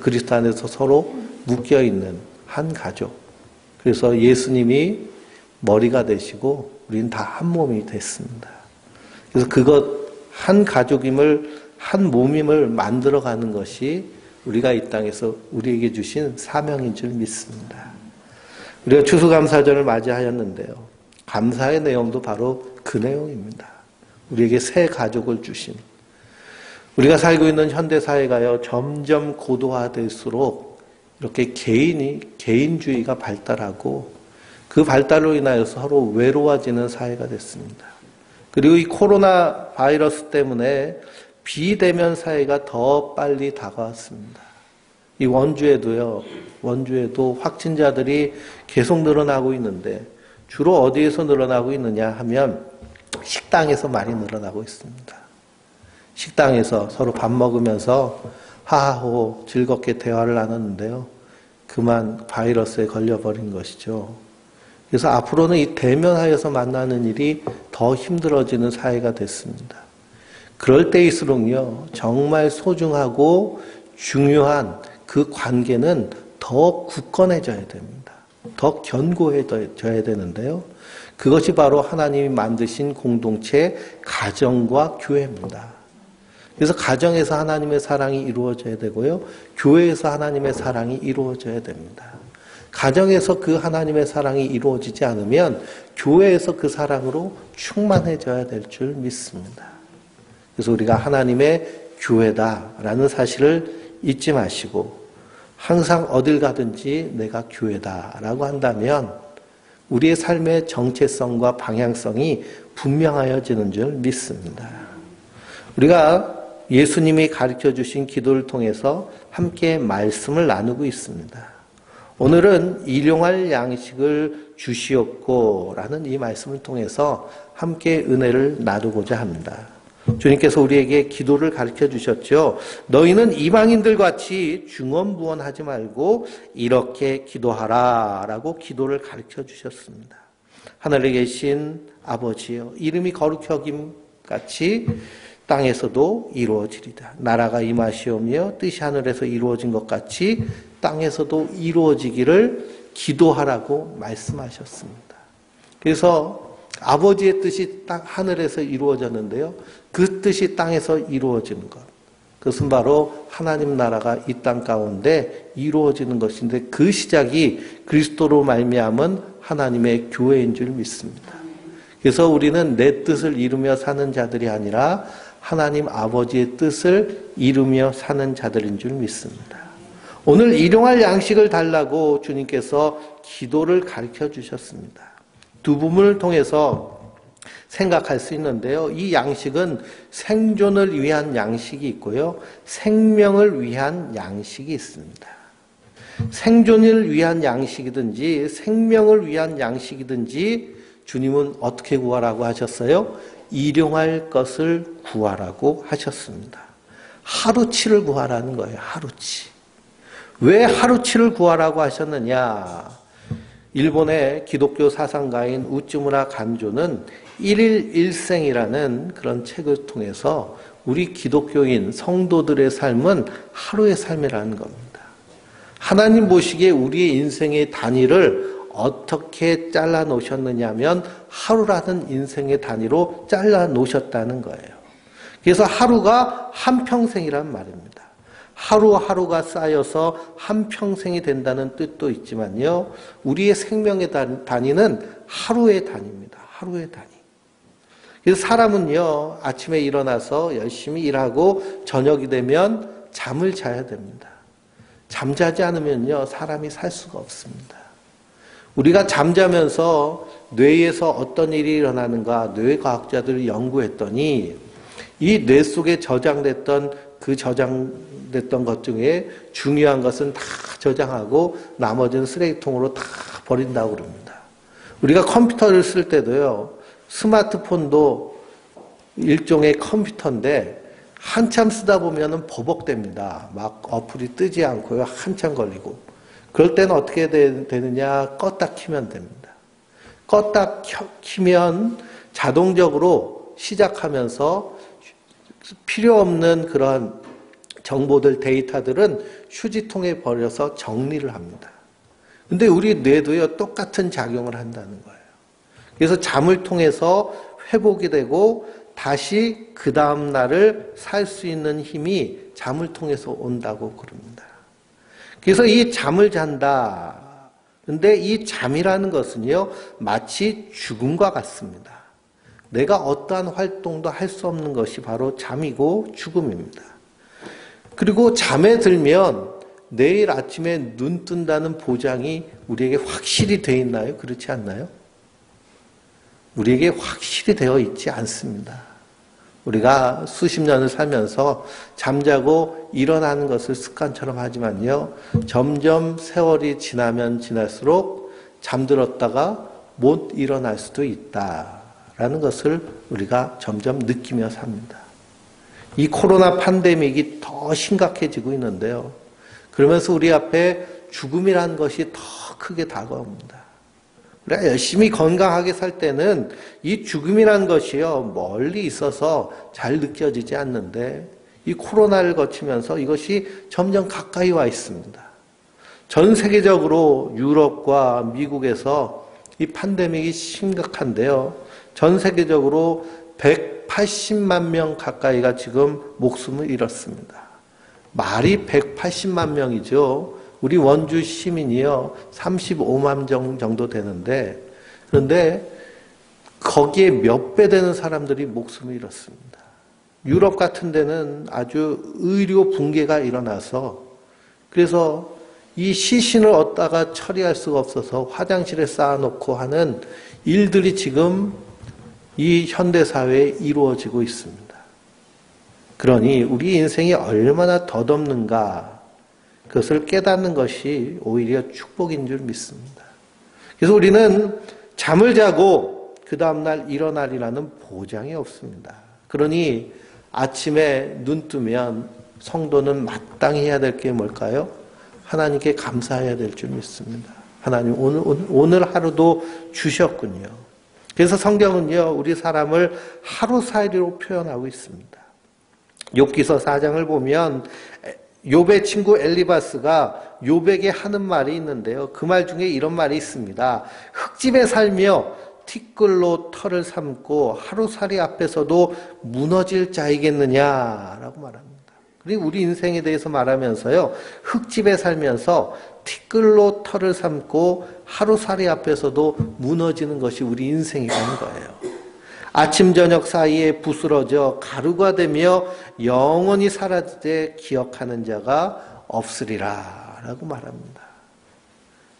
그리스도 안에서 서로 묶여 있는 한 가족. 그래서 예수님이 머리가 되시고 우리는 다 한 몸이 됐습니다. 그래서 그것 한 가족임을 한 몸임을 만들어가는 것이 우리가 이 땅에서 우리에게 주신 사명인 줄 믿습니다. 우리가 추수감사절을 맞이하였는데요. 감사의 내용도 바로 그 내용입니다. 우리에게 새 가족을 주신, 우리가 살고 있는 현대사회가요, 점점 고도화될수록 이렇게 개인주의가 발달하고 그 발달로 인하여서 서로 외로워지는 사회가 됐습니다. 그리고 이 코로나 바이러스 때문에 비대면 사회가 더 빨리 다가왔습니다. 이 원주에도 확진자들이 계속 늘어나고 있는데 주로 어디에서 늘어나고 있느냐 하면 식당에서 많이 늘어나고 있습니다. 식당에서 서로 밥 먹으면서 하하호 즐겁게 대화를 나눴는데요. 그만 바이러스에 걸려버린 것이죠. 그래서 앞으로는 이 대면하여서 만나는 일이 더 힘들어지는 사회가 됐습니다. 그럴 때일수록요, 정말 소중하고 중요한 그 관계는 더 굳건해져야 됩니다. 더 견고해져야 되는데요. 그것이 바로 하나님이 만드신 공동체, 가정과 교회입니다. 그래서 가정에서 하나님의 사랑이 이루어져야 되고요. 교회에서 하나님의 사랑이 이루어져야 됩니다. 가정에서 그 하나님의 사랑이 이루어지지 않으면 교회에서 그 사랑으로 충만해져야 될 줄 믿습니다. 그래서 우리가 하나님의 교회다라는 사실을 잊지 마시고 항상 어딜 가든지 내가 교회다라고 한다면 우리의 삶의 정체성과 방향성이 분명하여지는 줄 믿습니다. 우리가 예수님이 가르쳐 주신 기도를 통해서 함께 말씀을 나누고 있습니다. 오늘은 일용할 양식을 주시옵고라는 이 말씀을 통해서 함께 은혜를 나누고자 합니다. 주님께서 우리에게 기도를 가르쳐 주셨죠. 너희는 이방인들 같이 중언부언하지 말고 이렇게 기도하라 라고 기도를 가르쳐 주셨습니다. 하늘에 계신 아버지여, 이름이 거룩히 여김같이 땅에서도 이루어지리다. 나라가 임하시오며 뜻이 하늘에서 이루어진 것 같이 땅에서도 이루어지기를 기도하라고 말씀하셨습니다. 그래서 아버지의 뜻이 하늘에서 이루어졌는데요. 그 뜻이 땅에서 이루어지는 것. 그것은 바로 하나님 나라가 이 땅 가운데 이루어지는 것인데 그 시작이 그리스도로 말미암은 하나님의 교회인 줄 믿습니다. 그래서 우리는 내 뜻을 이루며 사는 자들이 아니라 하나님 아버지의 뜻을 이루며 사는 자들인 줄 믿습니다. 오늘 일용할 양식을 달라고 주님께서 기도를 가르쳐 주셨습니다. 두 부분을 통해서 생각할 수 있는데요. 이 양식은 생존을 위한 양식이 있고요. 생명을 위한 양식이 있습니다. 생존을 위한 양식이든지 생명을 위한 양식이든지 주님은 어떻게 구하라고 하셨어요? 일용할 것을 구하라고 하셨습니다. 하루치를 구하라는 거예요. 하루치. 왜 하루치를 구하라고 하셨느냐? 일본의 기독교 사상가인 우츠무라 간조는 1일 1생이라는 그런 책을 통해서 우리 기독교인 성도들의 삶은 하루의 삶이라는 겁니다. 하나님 보시기에 우리의 인생의 단위를 어떻게 잘라 놓으셨느냐 하면 하루라는 인생의 단위로 잘라 놓으셨다는 거예요. 그래서 하루가 한평생이란 말입니다. 하루하루가 쌓여서 한평생이 된다는 뜻도 있지만요. 우리의 생명의 단위는 하루의 단위입니다. 하루의 단위. 그래서 사람은요. 아침에 일어나서 열심히 일하고 저녁이 되면 잠을 자야 됩니다. 잠자지 않으면요. 사람이 살 수가 없습니다. 우리가 잠자면서 뇌에서 어떤 일이 일어나는가 뇌과학자들이 연구했더니 이 뇌 속에 저장됐던 것 중에 중요한 것은 다 저장하고 나머지는 쓰레기통으로 다 버린다고 그럽니다. 우리가 컴퓨터를 쓸 때도요. 스마트폰도 일종의 컴퓨터인데 한참 쓰다 보면은 버벅댑니다. 막 어플이 뜨지 않고요. 한참 걸리고. 그럴 때는 어떻게 되느냐? 껐다 키면 됩니다. 껐다 키면 자동적으로 시작하면서 필요 없는 그런 정보들, 데이터들은 휴지통에 버려서 정리를 합니다. 근데 우리 뇌도요, 똑같은 작용을 한다는 거예요. 그래서 잠을 통해서 회복이 되고 다시 그 다음 날을 살 수 있는 힘이 잠을 통해서 온다고 그럽니다. 그래서 이 잠을 잔다. 근데 이 잠이라는 것은요, 마치 죽음과 같습니다. 내가 어떠한 활동도 할 수 없는 것이 바로 잠이고 죽음입니다. 그리고 잠에 들면 내일 아침에 눈 뜬다는 보장이 우리에게 확실히 되어 있나요? 그렇지 않나요? 우리에게 확실히 되어 있지 않습니다. 우리가 수십 년을 살면서 잠자고 일어나는 것을 습관처럼 하지만요, 점점 세월이 지나면 지날수록 잠들었다가 못 일어날 수도 있다라는 것을 우리가 점점 느끼며 삽니다. 이 코로나 팬데믹이 더 심각해지고 있는데요. 그러면서 우리 앞에 죽음이라는 것이 더 크게 다가옵니다. 우리가 열심히 건강하게 살 때는 이 죽음이라는 것이요, 멀리 있어서 잘 느껴지지 않는데 이 코로나를 거치면서 이것이 점점 가까이 와 있습니다. 전 세계적으로 유럽과 미국에서 이 팬데믹이 심각한데요. 전 세계적으로 180만 명 가까이가 지금 목숨을 잃었습니다. 말이 180만 명이죠. 우리 원주 시민이요, 35만 정도 되는데, 그런데 거기에 몇 배 되는 사람들이 목숨을 잃었습니다. 유럽 같은 데는 아주 의료 붕괴가 일어나서, 그래서 이 시신을 얻다가 처리할 수가 없어서 화장실에 쌓아놓고 하는 일들이 지금 이 현대사회에 이루어지고 있습니다. 그러니 우리 인생이 얼마나 덧없는가, 그것을 깨닫는 것이 오히려 축복인 줄 믿습니다. 그래서 우리는 잠을 자고 그 다음날 일어나리라는 보장이 없습니다. 그러니 아침에 눈 뜨면 성도는 마땅히 해야 될 게 뭘까요? 하나님께 감사해야 될 줄 믿습니다. 하나님 오늘 하루도 주셨군요. 그래서 성경은요, 우리 사람을 하루살이로 표현하고 있습니다. 욥기서 4장을 보면 욥의 친구 엘리바스가 욥에게 하는 말이 있는데요. 그 말 중에 이런 말이 있습니다. 흙집에 살며 티끌로 털을 삼고 하루살이 앞에서도 무너질 자이겠느냐라고 말합니다. 그리고 우리 인생에 대해서 말하면서요, 흙집에 살면서 티끌로 털을 삼고 하루살이 앞에서도 무너지는 것이 우리 인생이라는 거예요. 아침 저녁 사이에 부스러져 가루가 되며 영원히 사라지되 기억하는 자가 없으리라 라고 말합니다.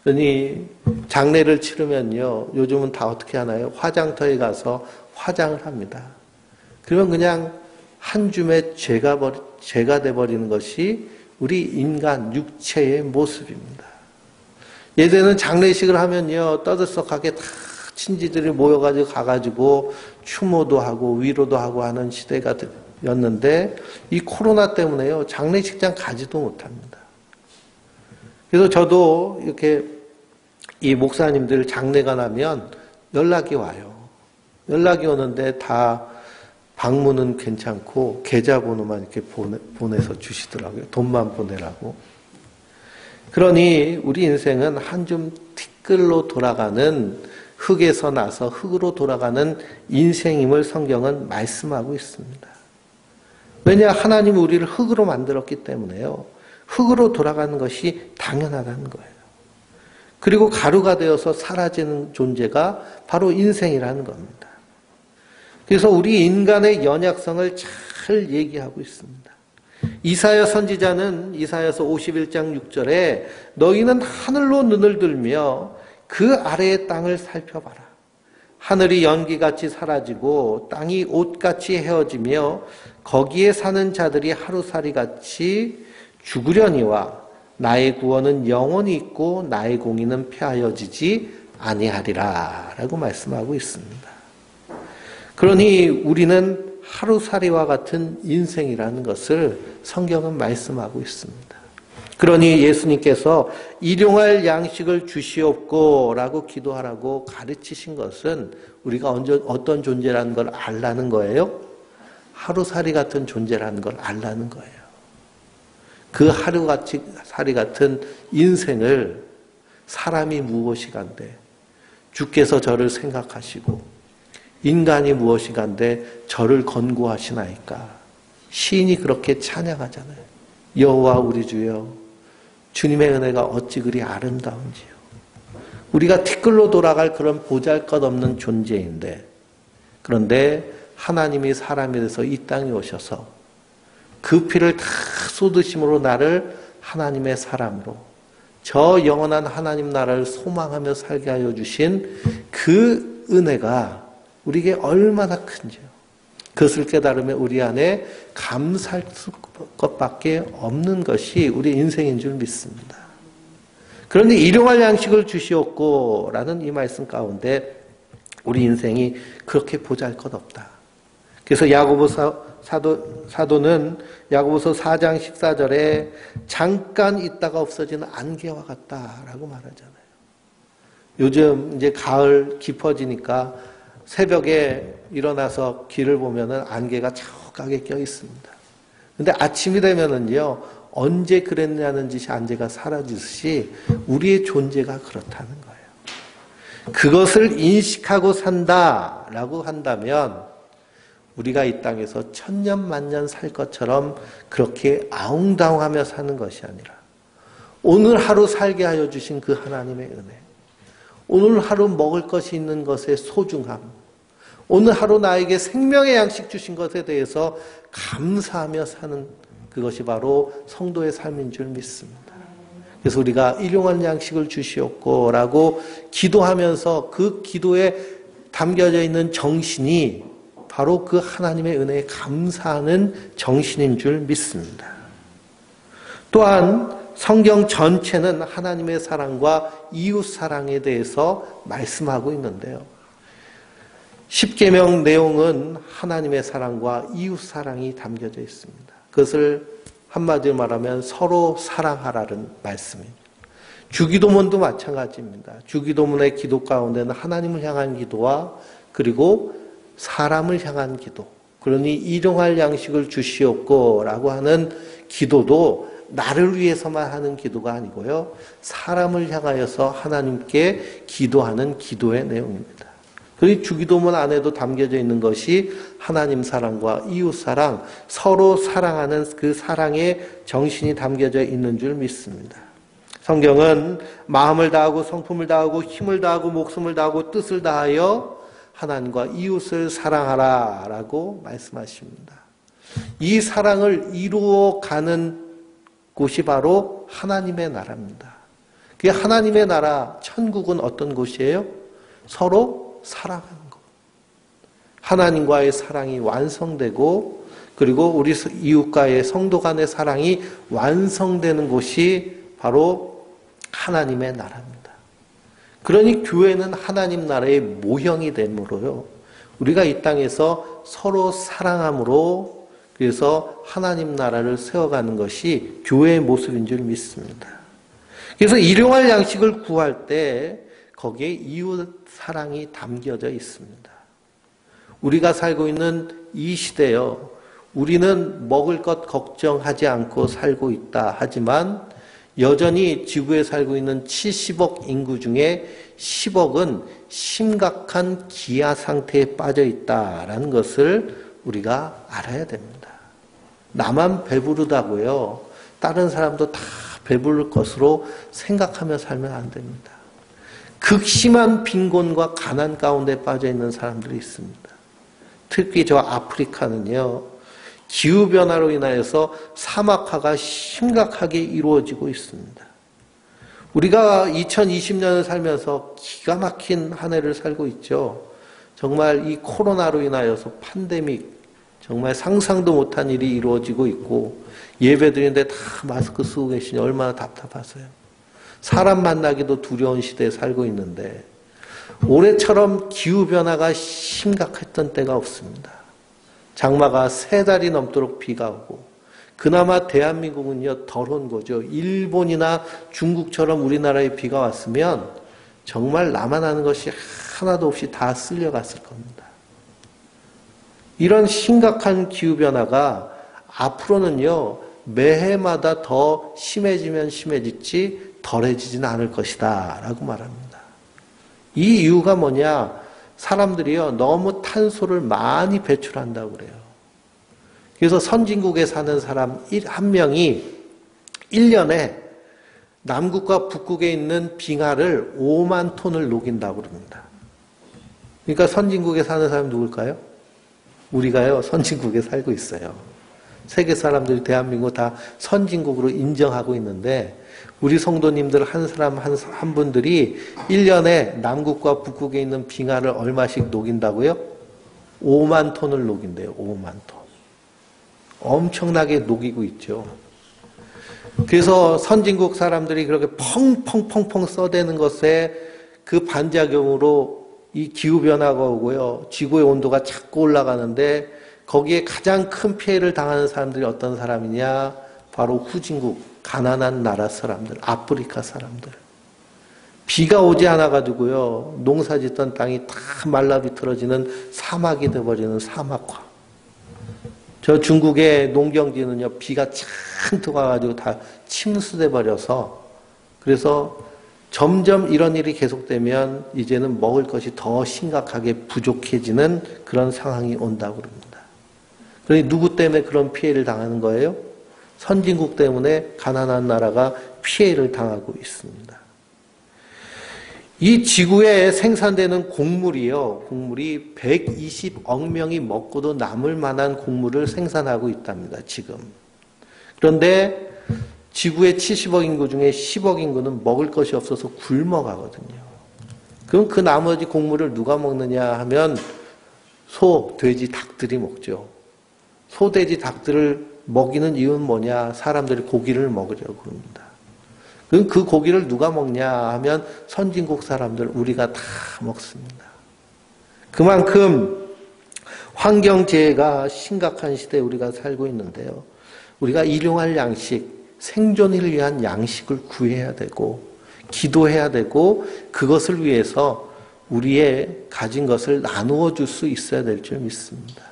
그러니 장례를 치르면요, 요즘은 다 어떻게 하나요? 화장터에 가서 화장을 합니다. 그러면 그냥 한 줌의 죄가 돼버리는 것이 우리 인간 육체의 모습입니다. 예전에는 장례식을 하면요, 떠들썩하게 다 친지들이 모여가지고 가가지고 추모도 하고 위로도 하고 하는 시대가 였는데 이 코로나 때문에요, 장례식장 가지도 못합니다. 그래서 저도 이렇게 이 목사님들 장례가 나면 연락이 와요. 연락이 오는데 다 방문은 괜찮고 계좌번호만 이렇게 보내서 주시더라고요. 돈만 보내라고. 그러니 우리 인생은 한 줌 티끌로 돌아가는, 흙에서 나서 흙으로 돌아가는 인생임을 성경은 말씀하고 있습니다. 왜냐, 하나님이 우리를 흙으로 만들었기 때문에요, 흙으로 돌아가는 것이 당연하다는 거예요. 그리고 가루가 되어서 사라지는 존재가 바로 인생이라는 겁니다. 그래서 우리 인간의 연약성을 잘 얘기하고 있습니다. 이사야 선지자는 이사야서 51장 6절에 너희는 하늘로 눈을 들며 그 아래의 땅을 살펴봐라. 하늘이 연기같이 사라지고 땅이 옷같이 헤어지며 거기에 사는 자들이 하루살이같이 죽으려니와 나의 구원은 영원히 있고 나의 공의는 폐하여지지 아니하리라 라고 말씀하고 있습니다. 그러니 우리는 하루살이와 같은 인생이라는 것을 성경은 말씀하고 있습니다. 그러니 예수님께서 일용할 양식을 주시옵고 라고 기도하라고 가르치신 것은 우리가 어떤 존재라는 걸 알라는 거예요. 하루살이 같은 존재라는 걸 알라는 거예요. 그 하루살이 같은 인생을 사람이 무엇이간데 주께서 저를 생각하시고 인간이 무엇이간데 저를 권고하시나이까. 시인이 그렇게 찬양하잖아요. 여호와 우리 주여, 주님의 은혜가 어찌 그리 아름다운지요. 우리가 티끌로 돌아갈 그런 보잘것없는 존재인데, 그런데 하나님이 사람이 돼서 이 땅에 오셔서 그 피를 다 쏟으심으로 나를 하나님의 사람으로, 저 영원한 하나님 나라를 소망하며 살게 하여 주신 그 은혜가 우리에게 얼마나 큰지요. 그것을 깨달으면 우리 안에 감사할 것밖에 없는 것이 우리 인생인 줄 믿습니다. 그런데 일용할 양식을 주시옵고 라는 이 말씀 가운데 우리 인생이 그렇게 보잘것없다. 그래서 야고보서 사도는 야고보서 4장 14절에 잠깐 있다가 없어지는 안개와 같다라고 말하잖아요. 요즘 이제 가을 깊어지니까 새벽에 일어나서 길을 보면은 안개가 자욱하게 껴 있습니다. 근데 아침이 되면은요, 언제 그랬냐는 짓이 안개가 사라지듯이 우리의 존재가 그렇다는 거예요. 그것을 인식하고 산다라고 한다면 우리가 이 땅에서 천년 만년 살 것처럼 그렇게 아웅다웅하며 사는 것이 아니라 오늘 하루 살게 하여 주신 그 하나님의 은혜, 오늘 하루 먹을 것이 있는 것의 소중함, 오늘 하루 나에게 생명의 양식 주신 것에 대해서 감사하며 사는 그것이 바로 성도의 삶인 줄 믿습니다. 그래서 우리가 일용할 양식을 주시옵고 라고 기도하면서 그 기도에 담겨져 있는 정신이 바로 그 하나님의 은혜에 감사하는 정신인 줄 믿습니다. 또한 성경 전체는 하나님의 사랑과 이웃 사랑에 대해서 말씀하고 있는데요. 십계명 내용은 하나님의 사랑과 이웃 사랑이 담겨져 있습니다. 그것을 한마디로 말하면 서로 사랑하라는 말씀입니다. 주기도문도 마찬가지입니다. 주기도문의 기도 가운데는 하나님을 향한 기도와 그리고 사람을 향한 기도, 그러니 일용할 양식을 주시옵고 라고 하는 기도도 나를 위해서만 하는 기도가 아니고요, 사람을 향하여서 하나님께 기도하는 기도의 내용입니다. 그리고 주기도문 안에도 담겨져 있는 것이 하나님 사랑과 이웃 사랑, 서로 사랑하는 그 사랑의 정신이 담겨져 있는 줄 믿습니다. 성경은 마음을 다하고 성품을 다하고 힘을 다하고 목숨을 다하고 뜻을 다하여 하나님과 이웃을 사랑하라 라고 말씀하십니다. 이 사랑을 이루어가는 곳이 바로 하나님의 나라입니다. 그 하나님의 나라, 천국은 어떤 곳이에요? 서로 사랑하는 것. 하나님과의 사랑이 완성되고 그리고 우리 이웃과의 성도 간의 사랑이 완성되는 곳이 바로 하나님의 나라입니다. 그러니 교회는 하나님 나라의 모형이 되므로요, 우리가 이 땅에서 서로 사랑함으로 그래서 하나님 나라를 세워가는 것이 교회의 모습인 줄 믿습니다. 그래서 일용할 양식을 구할 때 거기에 이웃 사랑이 담겨져 있습니다. 우리가 살고 있는 이 시대요, 우리는 먹을 것 걱정하지 않고 살고 있다 하지만 여전히 지구에 살고 있는 70억 인구 중에 10억은 심각한 기아 상태에 빠져 있다라는 것을 우리가 알아야 됩니다. 나만 배부르다고요, 다른 사람도 다 배부를 것으로 생각하며 살면 안 됩니다. 극심한 빈곤과 가난 가운데 빠져 있는 사람들이 있습니다. 특히 저 아프리카는요, 기후변화로 인하여서 사막화가 심각하게 이루어지고 있습니다. 우리가 2020년을 살면서 기가 막힌 한 해를 살고 있죠. 정말 이 코로나로 인하여서 팬데믹, 정말 상상도 못한 일이 이루어지고 있고 예배드리는데 다 마스크 쓰고 계시니 얼마나 답답하세요. 사람 만나기도 두려운 시대에 살고 있는데 올해처럼 기후변화가 심각했던 때가 없습니다. 장마가 3달이 넘도록 비가 오고, 그나마 대한민국은요 덜한 거죠. 일본이나 중국처럼 우리나라에 비가 왔으면 정말 남아나는 것이 하나도 없이 다 쓸려갔을 겁니다. 이런 심각한 기후변화가 앞으로는요 매해마다 더 심해지면 심해지지 덜해지지는 않을 것이다 라고 말합니다. 이 이유가 뭐냐? 사람들이요 너무 탄소를 많이 배출한다고 그래요. 그래서 선진국에 사는 사람 한 명이 1년에 남극과 북극에 있는 빙하를 5만 톤을 녹인다고 그럽니다. 그러니까 선진국에 사는 사람이 누굴까요? 우리가요 선진국에 살고 있어요. 세계 사람들이 대한민국 다 선진국으로 인정하고 있는데 우리 성도님들 한 사람 한 분들이 1년에 남극과 북극에 있는 빙하를 얼마씩 녹인다고요? 5만 톤을 녹인대요. 5만 톤. 엄청나게 녹이고 있죠. 그래서 선진국 사람들이 그렇게 펑펑펑펑 써대는 것에 그 반작용으로 이 기후변화가 오고요. 지구의 온도가 자꾸 올라가는데 거기에 가장 큰 피해를 당하는 사람들이 어떤 사람이냐? 바로 후진국, 가난한 나라 사람들, 아프리카 사람들. 비가 오지 않아가지고요. 농사 짓던 땅이 다 말라 비틀어지는 사막이 돼버리는 사막화. 저 중국의 농경지는요. 비가 잔뜩 와가지고 다 침수돼 버려서 그래서 점점 이런 일이 계속되면 이제는 먹을 것이 더 심각하게 부족해지는 그런 상황이 온다고 그럽니다. 그러니 누구 때문에 그런 피해를 당하는 거예요? 선진국 때문에 가난한 나라가 피해를 당하고 있습니다. 이 지구에 생산되는 곡물이요. 곡물이 120억 명이 먹고도 남을 만한 곡물을 생산하고 있답니다. 지금. 그런데 지구의 70억 인구 중에 10억 인구는 먹을 것이 없어서 굶어가거든요. 그럼 그 나머지 곡물을 누가 먹느냐 하면 소, 돼지, 닭들이 먹죠. 소, 돼지, 닭들을 먹이는 이유는 뭐냐? 사람들이 고기를 먹으려고 그럽니다. 그럼 그 고기를 누가 먹냐 하면 선진국 사람들, 우리가 다 먹습니다. 그만큼 환경재해가 심각한 시대에 우리가 살고 있는데요. 우리가 일용할 양식, 생존을 위한 양식을 구해야 되고 기도해야 되고 그것을 위해서 우리의 가진 것을 나누어 줄 수 있어야 될 줄 믿습니다.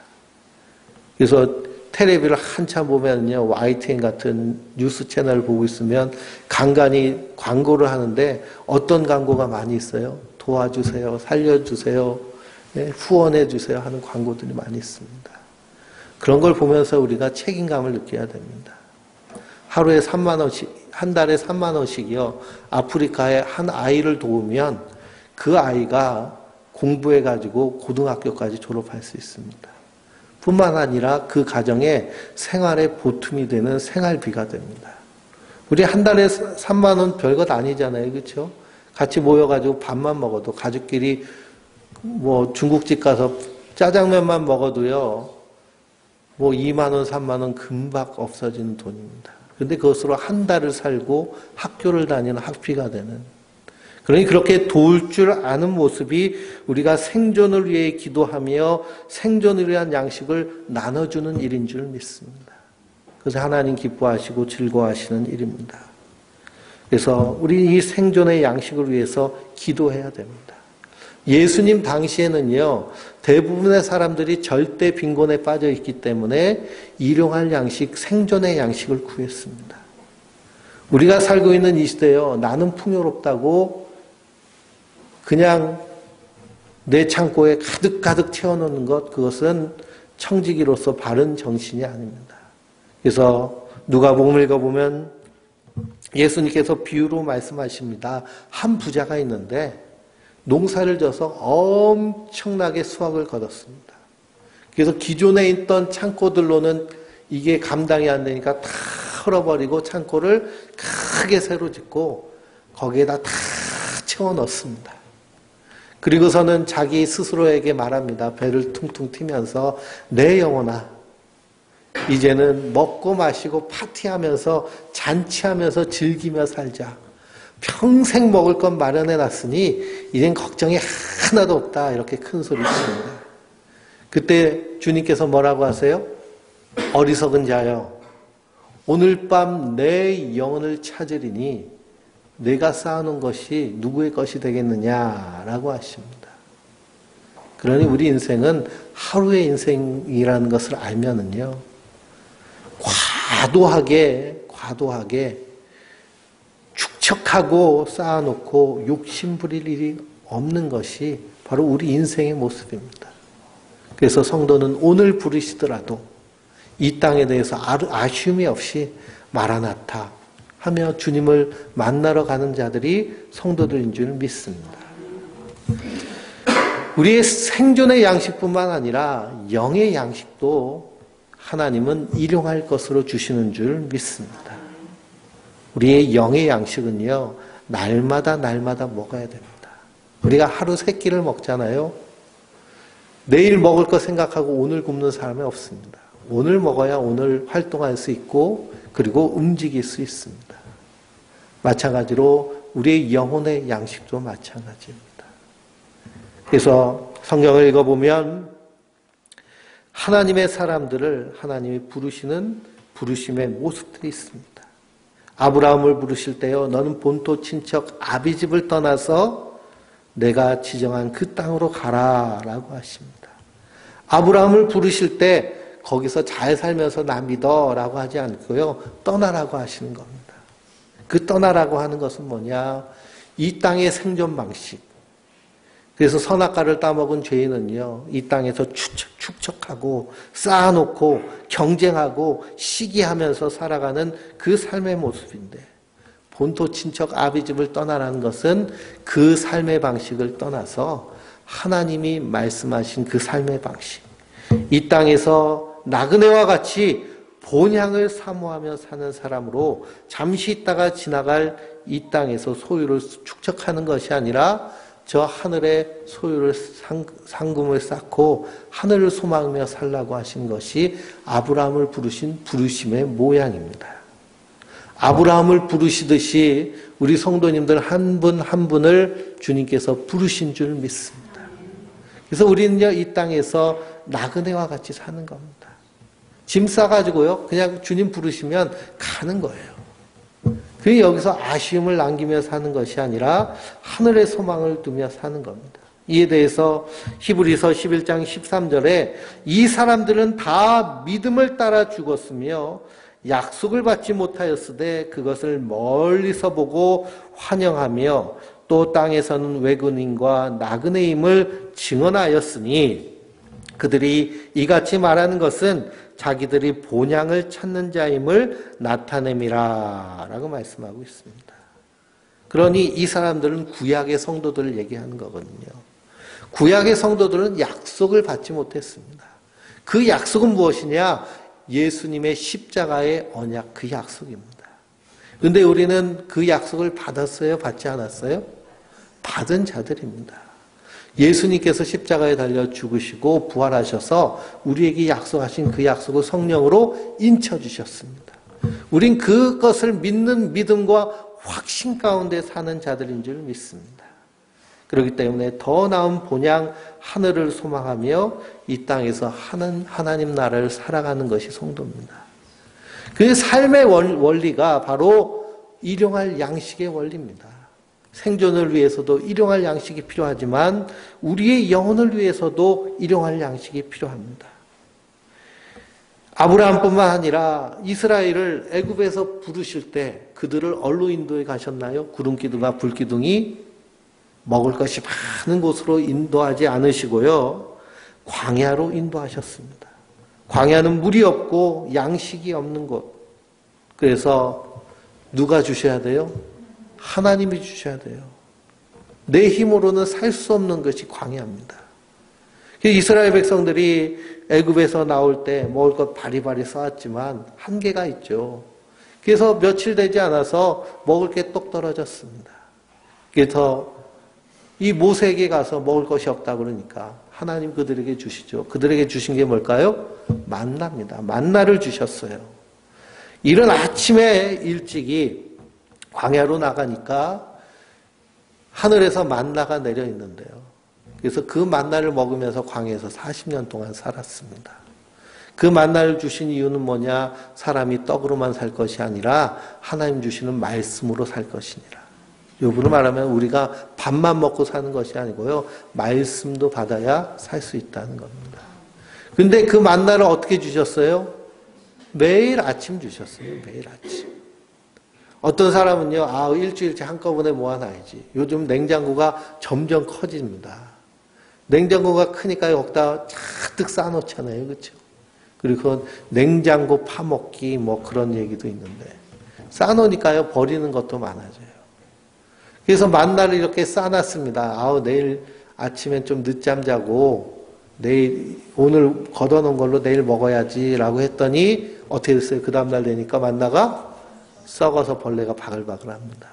그래서 텔레비를 한참 보면요. YTN 같은 뉴스 채널을 보고 있으면 간간히 광고를 하는데 어떤 광고가 많이 있어요? 도와주세요. 살려주세요. 후원해 주세요 하는 광고들이 많이 있습니다. 그런 걸 보면서 우리가 책임감을 느껴야 됩니다. 하루에 3만 원씩, 한 달에 3만 원씩이요. 아프리카의 한 아이를 도우면 그 아이가 공부해가지고 고등학교까지 졸업할 수 있습니다. 뿐만 아니라 그 가정의 생활에 보탬이 되는 생활비가 됩니다. 우리 한 달에 3만 원 별것 아니잖아요. 그렇죠? 같이 모여가지고 밥만 먹어도 가족끼리 뭐 중국집 가서 짜장면만 먹어도요. 뭐 2만 원, 3만 원 금방 없어지는 돈입니다. 그런데 그것으로 한 달을 살고 학교를 다니는 학비가 되는. 그러니 그렇게 도울 줄 아는 모습이 우리가 생존을 위해 기도하며 생존을 위한 양식을 나눠주는 일인 줄 믿습니다. 그래서 하나님 기뻐하시고 즐거워하시는 일입니다. 그래서 우리 이 생존의 양식을 위해서 기도해야 됩니다. 예수님 당시에는요, 대부분의 사람들이 절대 빈곤에 빠져 있기 때문에 일용할 양식, 생존의 양식을 구했습니다. 우리가 살고 있는 이 시대요, 나는 풍요롭다고 그냥 내 창고에 가득가득 채워놓는 것, 그것은 청지기로서 바른 정신이 아닙니다. 그래서 누가복음 읽어보면 예수님께서 비유로 말씀하십니다. 한 부자가 있는데 농사를 져서 엄청나게 수확을 거뒀습니다. 그래서 기존에 있던 창고들로는 이게 감당이 안 되니까 다 헐어버리고 창고를 크게 새로 짓고 거기에다 다 채워 넣습니다. 그리고서는 자기 스스로에게 말합니다. 배를 퉁퉁 튀면서 내 영혼아, 이제는 먹고 마시고 파티하면서 잔치하면서 즐기며 살자. 평생 먹을 건 마련해 놨으니 이젠 걱정이 하나도 없다. 이렇게 큰 소리 칩니다. 그때 주님께서 뭐라고 하세요? 어리석은 자여, 오늘 밤 내 영혼을 찾으리니 내가 쌓아놓은 것이 누구의 것이 되겠느냐라고 하십니다. 그러니 우리 인생은 하루의 인생이라는 것을 알면은요, 과도하게 축척하고 쌓아놓고 욕심 부릴 일이 없는 것이 바로 우리 인생의 모습입니다. 그래서 성도는 오늘 부르시더라도 이 땅에 대해서 아쉬움이 없이 마라나타 하며 주님을 만나러 가는 자들이 성도들인 줄 믿습니다. 우리의 생존의 양식뿐만 아니라 영의 양식도 하나님은 일용할 것으로 주시는 줄 믿습니다. 우리의 영의 양식은요, 날마다 먹어야 됩니다. 우리가 하루 3끼를 먹잖아요. 내일 먹을 거 생각하고 오늘 굶는 사람이 없습니다. 오늘 먹어야 오늘 활동할 수 있고 그리고 움직일 수 있습니다. 마찬가지로 우리의 영혼의 양식도 마찬가지입니다. 그래서 성경을 읽어보면 하나님의 사람들을 하나님이 부르시는 부르심의 모습들이 있습니다. 아브라함을 부르실 때요, 너는 본토 친척 아비집을 떠나서 내가 지정한 그 땅으로 가라라고 하십니다. 아브라함을 부르실 때 거기서 잘 살면서 나 믿어라고 하지 않고요, 떠나라고 하시는 겁니다. 그 떠나라고 하는 것은 뭐냐? 이 땅의 생존 방식. 그래서 선악과를 따먹은 죄인은요, 이 땅에서 축척하고 쌓아놓고 경쟁하고 시기하면서 살아가는 그 삶의 모습인데, 본토 친척 아비집을 떠나라는 것은 그 삶의 방식을 떠나서 하나님이 말씀하신 그 삶의 방식, 이 땅에서 나그네와 같이 본향을 사모하며 사는 사람으로 잠시 있다가 지나갈 이 땅에서 소유를 축적하는 것이 아니라 저 하늘의 소유를 상금을 쌓고 하늘을 소망하며 살라고 하신 것이 아브라함을 부르신 부르심의 모양입니다. 아브라함을 부르시듯이 우리 성도님들 한 분 한 분을 주님께서 부르신 줄 믿습니다. 그래서 우리는요, 이 땅에서 나그네와 같이 사는 겁니다. 짐 싸가지고요, 그냥 주님 부르시면 가는 거예요. 그게 여기서 아쉬움을 남기며 사는 것이 아니라 하늘의 소망을 두며 사는 겁니다. 이에 대해서 히브리서 11장 13절에 이 사람들은 다 믿음을 따라 죽었으며 약속을 받지 못하였으되 그것을 멀리서 보고 환영하며 또 땅에서는 외근인과 나그네임을 증언하였으니 그들이 이같이 말하는 것은 자기들이 본향을 찾는 자임을 나타냄이라 라고 말씀하고 있습니다. 그러니 이 사람들은 구약의 성도들을 얘기하는 거거든요. 구약의 성도들은 약속을 받지 못했습니다. 그 약속은 무엇이냐? 예수님의 십자가의 언약, 그 약속입니다. 그런데 우리는 그 약속을 받았어요? 받지 않았어요? 받은 자들입니다. 예수님께서 십자가에 달려 죽으시고 부활하셔서 우리에게 약속하신 그 약속을 성령으로 인쳐주셨습니다. 우린 그것을 믿는 믿음과 확신 가운데 사는 자들인 줄 믿습니다. 그렇기 때문에 더 나은 본향 하늘을 소망하며 이 땅에서 하나님 나라를 살아가는 것이 성도입니다. 그 삶의 원리가 바로 일용할 양식의 원리입니다. 생존을 위해서도 일용할 양식이 필요하지만 우리의 영혼을 위해서도 일용할 양식이 필요합니다. 아브라함뿐만 아니라 이스라엘을 애굽에서 부르실 때 그들을 어디로 인도해 가셨나요? 구름기둥과 불기둥이 먹을 것이 많은 곳으로 인도하지 않으시고요, 광야로 인도하셨습니다. 광야는 물이 없고 양식이 없는 곳. 그래서 누가 주셔야 돼요? 하나님이 주셔야 돼요. 내 힘으로는 살 수 없는 것이 광야입니다. 이스라엘 백성들이 애굽에서 나올 때 먹을 것 바리바리 쌓았지만 한계가 있죠. 그래서 며칠 되지 않아서 먹을 게 똑 떨어졌습니다. 그래서 이 모세에게 가서 먹을 것이 없다 그러니까 하나님 그들에게 주시죠. 그들에게 주신 게 뭘까요? 만나입니다. 만나를 주셨어요. 이른 아침에 일찍이 광야로 나가니까 하늘에서 만나가 내려 있는데요. 그래서 그 만나를 먹으면서 광야에서 40년 동안 살았습니다. 그 만나를 주신 이유는 뭐냐? 사람이 떡으로만 살 것이 아니라 하나님 주시는 말씀으로 살 것이니라. 요구로 말하면 우리가 밥만 먹고 사는 것이 아니고요, 말씀도 받아야 살 수 있다는 겁니다. 근데 그 만나를 어떻게 주셨어요? 매일 아침 주셨어요. 매일 아침. 어떤 사람은요, 일주일치 한꺼번에 모아놔야지. 요즘 냉장고가 점점 커집니다. 냉장고가 크니까 여기다 잔뜩 쌓아놓잖아요. 그렇죠? 그리고 냉장고 파먹기 뭐 그런 얘기도 있는데 쌓아놓으니까요, 버리는 것도 많아져요. 그래서 만나를 이렇게 쌓아놨습니다. 내일 아침엔 좀 늦잠 자고 오늘 걷어놓은 걸로 내일 먹어야지라고 했더니 어떻게 됐어요? 그 다음날 되니까 만나가 썩어서 벌레가 바글바글 합니다.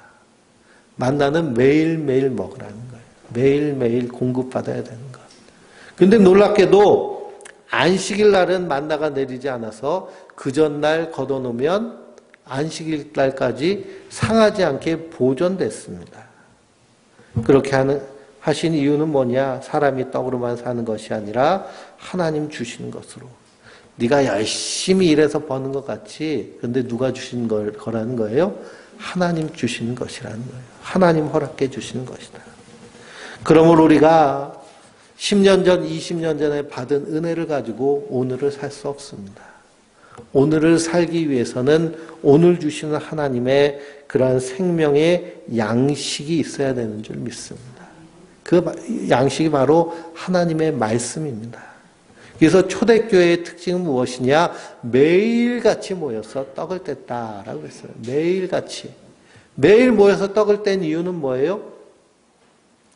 만나는 매일매일 먹으라는 거예요. 매일매일 공급받아야 되는 것. 근데 놀랍게도 안식일 날은 만나가 내리지 않아서 그 전날 걷어놓으면 안식일 날까지 상하지 않게 보존됐습니다. 그렇게 하신 이유는 뭐냐? 사람이 떡으로만 사는 것이 아니라 하나님 주시는 것으로. 네가 열심히 일해서 버는 것 같이, 근데 누가 주신 거라는 거예요? 하나님 주시는 것이라는 거예요. 하나님 허락해 주시는 것이다. 그러므로 우리가 10년 전, 20년 전에 받은 은혜를 가지고 오늘을 살 수 없습니다. 오늘을 살기 위해서는 오늘 주시는 하나님의 그러한 생명의 양식이 있어야 되는 줄 믿습니다. 그 양식이 바로 하나님의 말씀입니다. 그래서 초대교회의 특징은 무엇이냐? 매일같이 모여서 떡을 뗐다라고 했어요. 매일같이. 매일 모여서 떡을 뗀 이유는 뭐예요?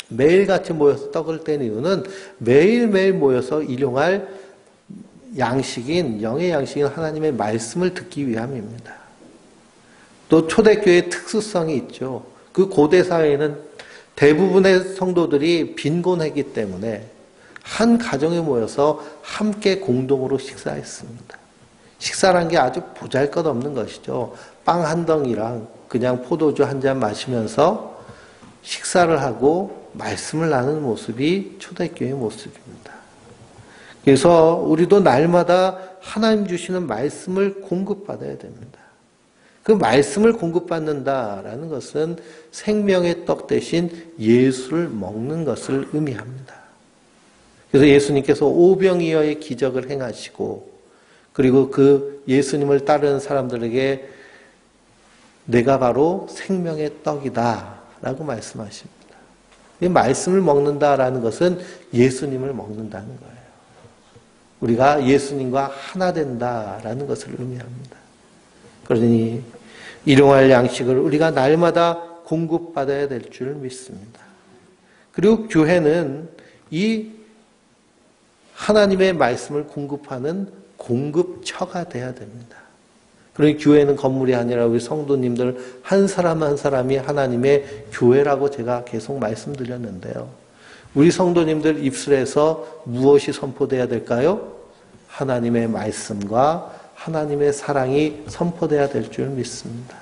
매일같이 모여서 떡을 뗀 이유는 매일매일 모여서 일용할 양식인, 영의 양식인 하나님의 말씀을 듣기 위함입니다. 또 초대교회의 특수성이 있죠. 그 고대 사회에는 대부분의 성도들이 빈곤했기 때문에 한 가정에 모여서 함께 공동으로 식사했습니다. 식사란 게 아주 보잘것없는 것이죠. 빵 한 덩이랑 그냥 포도주 한 잔 마시면서 식사를 하고 말씀을 나누는 모습이 초대교회의 모습입니다. 그래서 우리도 날마다 하나님 주시는 말씀을 공급받아야 됩니다. 그 말씀을 공급받는다라는 것은 생명의 떡 대신 예수를 먹는 것을 의미합니다. 그래서 예수님께서 오병이어의 기적을 행하시고 그리고 그 예수님을 따르는 사람들에게 내가 바로 생명의 떡이다 라고 말씀하십니다. 이 말씀을 먹는다라는 것은 예수님을 먹는다는 거예요. 우리가 예수님과 하나 된다라는 것을 의미합니다. 그러니 일용할 양식을 우리가 날마다 공급받아야 될 줄 믿습니다. 그리고 교회는 이 하나님의 말씀을 공급하는 공급처가 돼야 됩니다. 그러니 교회는 건물이 아니라 우리 성도님들 한 사람 한 사람이 하나님의 교회라고 제가 계속 말씀드렸는데요. 우리 성도님들 입술에서 무엇이 선포돼야 될까요? 하나님의 말씀과 하나님의 사랑이 선포돼야 될 줄 믿습니다.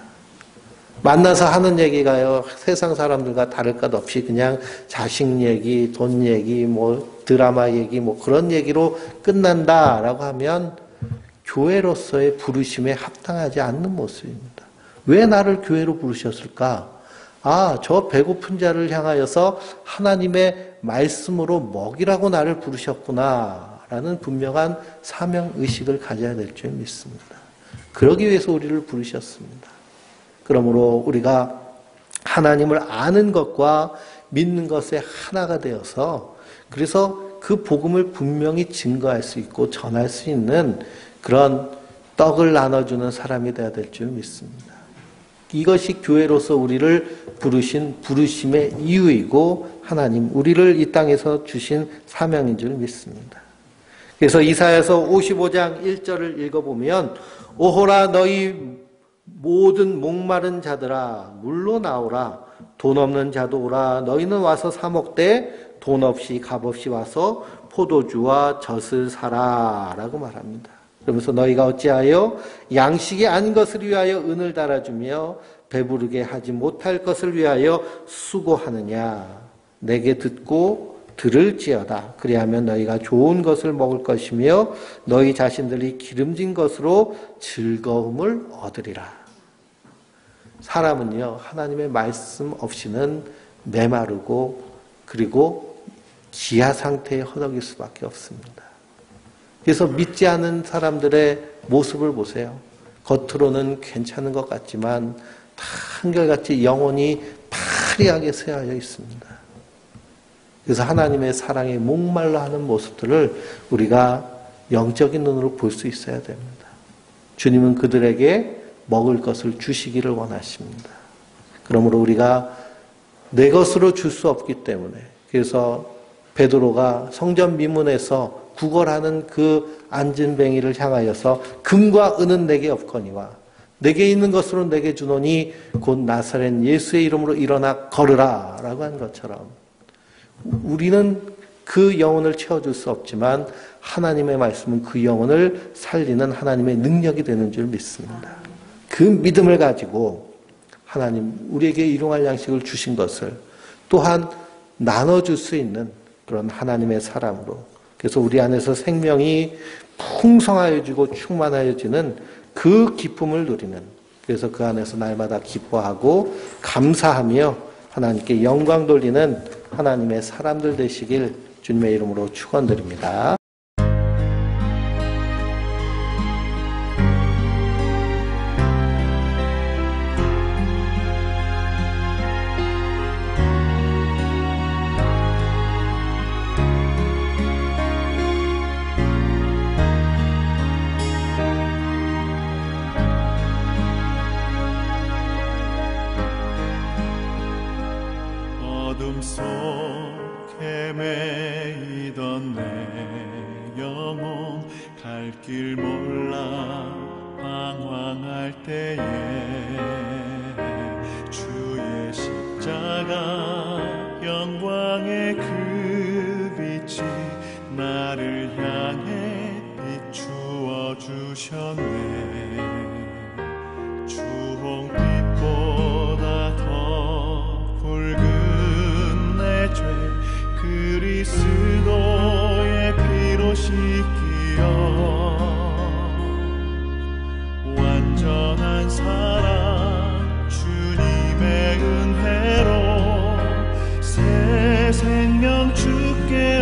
만나서 하는 얘기가요, 세상 사람들과 다를 것 없이 그냥 자식 얘기, 돈 얘기, 뭐 드라마 얘기, 뭐 그런 얘기로 끝난다라고 하면 교회로서의 부르심에 합당하지 않는 모습입니다. 왜 나를 교회로 부르셨을까? 저 배고픈 자를 향하여서 하나님의 말씀으로 먹이라고 나를 부르셨구나 라는 분명한 사명의식을 가져야 될 줄 믿습니다. 그러기 위해서 우리를 부르셨습니다. 그러므로 우리가 하나님을 아는 것과 믿는 것에 하나가 되어서 그래서 그 복음을 분명히 증거할 수 있고 전할 수 있는 그런 떡을 나눠주는 사람이 되어야 될 줄 믿습니다. 이것이 교회로서 우리를 부르신 부르심의 이유이고 하나님 우리를 이 땅에서 주신 사명인 줄 믿습니다. 그래서 이사야서 55장 1절을 읽어보면 오호라 너희 모든 목마른 자들아 물로 나오라 돈 없는 자도 오라 너희는 와서 사 먹되 돈 없이 값 없이 와서 포도주와 젖을 사라 라고 말합니다. 그러면서 너희가 어찌하여 양식이 아닌 것을 위하여 은을 달아주며 배부르게 하지 못할 것을 위하여 수고하느냐 내게 듣고 들을지어다. 그리하면 너희가 좋은 것을 먹을 것이며 너희 자신들이 기름진 것으로 즐거움을 얻으리라. 사람은요 하나님의 말씀 없이는 메마르고 그리고 기아 상태에 허덕일 수밖에 없습니다. 그래서 믿지 않은 사람들의 모습을 보세요. 겉으로는 괜찮은 것 같지만 다 한결같이 영혼이 파리하게 쇠하여 있습니다. 그래서 하나님의 사랑에 목말라 하는 모습들을 우리가 영적인 눈으로 볼 수 있어야 됩니다. 주님은 그들에게 먹을 것을 주시기를 원하십니다. 그러므로 우리가 내 것으로 줄 수 없기 때문에, 그래서 베드로가 성전 미문에서 구걸하는 그 안진뱅이를 향하여서 금과 은은 내게 없거니와 내게 있는 것으로 내게 주노니 곧 나사렛 예수의 이름으로 일어나 걸으라 라고 한 것처럼, 우리는 그 영혼을 채워줄 수 없지만 하나님의 말씀은 그 영혼을 살리는 하나님의 능력이 되는 줄 믿습니다. 그 믿음을 가지고 하나님 우리에게 일용할 양식을 주신 것을 또한 나눠줄 수 있는 그런 하나님의 사람으로, 그래서 우리 안에서 생명이 풍성하여지고 충만하여지는 그 기쁨을 누리는, 그래서 그 안에서 날마다 기뻐하고 감사하며 하나님께 영광 돌리는 하나님의 사람들 되시길 주님의 이름으로 축원드립니다. 어둠 속에 매이던 내 영혼 갈 길 몰라 방황할 때에 주의 십자가 영광의 그 빛이 나를 향해 비추어 주셨네. 주홍빛보다 더 붉은 내 죄 그리스도의 피로 씻기어 완전한 사랑 주님의 은혜로 새 생명 주께